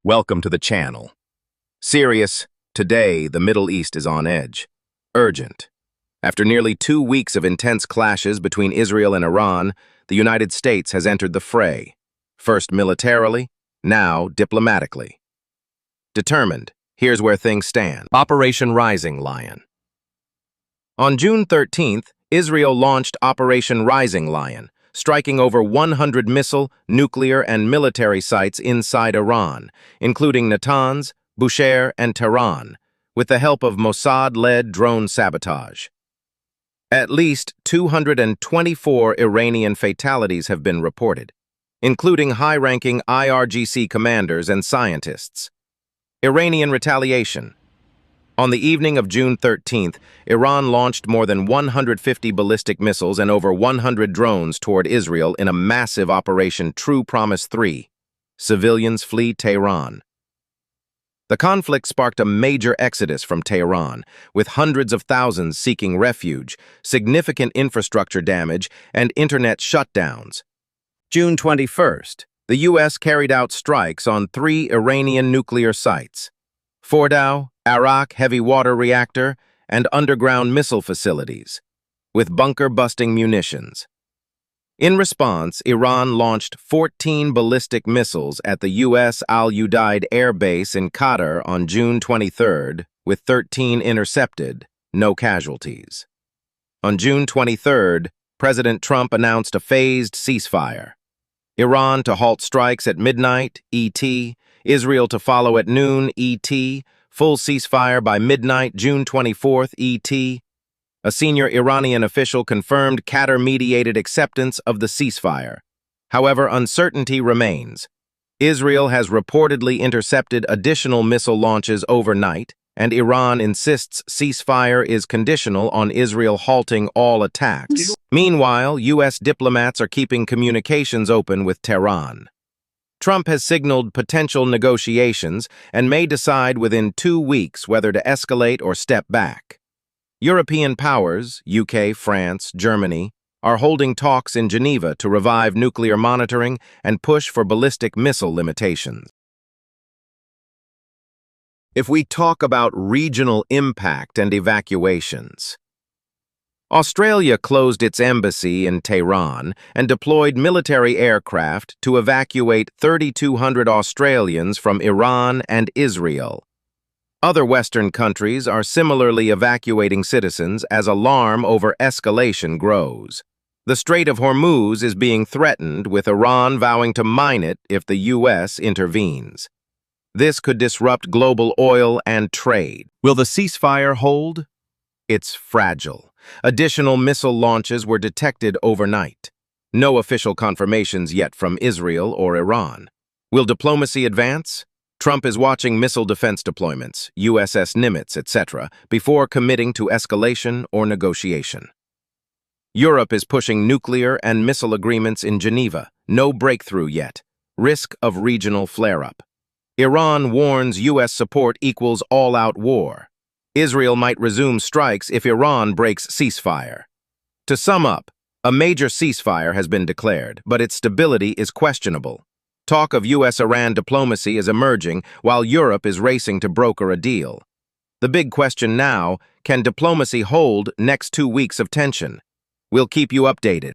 Welcome to the channel. Serious, today the Middle East is on edge. Urgent. After nearly 2 weeks of intense clashes between Israel and Iran, the United States has entered the fray. First militarily, now diplomatically. Determined, here's where things stand. Operation Rising Lion. On June 13th, Israel launched Operation Rising Lion, striking over 100 missile, nuclear, and military sites inside Iran, including Natanz, Bushehr, and Tehran, with the help of Mossad-led drone sabotage. At least 224 Iranian fatalities have been reported, including high-ranking IRGC commanders and scientists. Iranian retaliation. On the evening of June 13th, Iran launched more than 150 ballistic missiles and over 100 drones toward Israel in a massive Operation True Promise 3. Civilians flee Tehran. The conflict sparked a major exodus from Tehran, with hundreds of thousands seeking refuge, significant infrastructure damage, and internet shutdowns. June 21st, the U.S. carried out strikes on 3 Iranian nuclear sites: Fordow, Arak heavy water reactor, and underground missile facilities, with bunker-busting munitions. In response, Iran launched 14 ballistic missiles at the U.S. Al Udeid Air Base in Qatar on June 23rd, with 13 intercepted, no casualties. On June 23rd, President Trump announced a phased ceasefire. Iran to halt strikes at midnight, ET, Israel to follow at noon, ET, full ceasefire by midnight, June 24th, ET. A senior Iranian official confirmed Qatar-mediated acceptance of the ceasefire. However, uncertainty remains. Israel has reportedly intercepted additional missile launches overnight, and Iran insists ceasefire is conditional on Israel halting all attacks. Meanwhile, U.S. diplomats are keeping communications open with Tehran. Trump has signaled potential negotiations and may decide within 2 weeks whether to escalate or step back. European powers, UK, France, Germany, are holding talks in Geneva to revive nuclear monitoring and push for ballistic missile limitations. If we talk about regional impact and evacuations, Australia closed its embassy in Tehran and deployed military aircraft to evacuate 3,200 Australians from Iran and Israel. Other Western countries are similarly evacuating citizens as alarm over escalation grows. The Strait of Hormuz is being threatened, with Iran vowing to mine it if the U.S. intervenes. This could disrupt global oil and trade. Will the ceasefire hold? It's fragile. Additional missile launches were detected overnight. No official confirmations yet from Israel or Iran. Will diplomacy advance? Trump is watching missile defense deployments, USS Nimitz, etc., before committing to escalation or negotiation. Europe is pushing nuclear and missile agreements in Geneva. No breakthrough yet. Risk of regional flare-up. Iran warns U.S. support equals all-out war. Israel might resume strikes if Iran breaks ceasefire. To sum up, a major ceasefire has been declared, but its stability is questionable. Talk of U.S.-Iran diplomacy is emerging while Europe is racing to broker a deal. The big question now, can diplomacy hold next 2 weeks of tension? We'll keep you updated.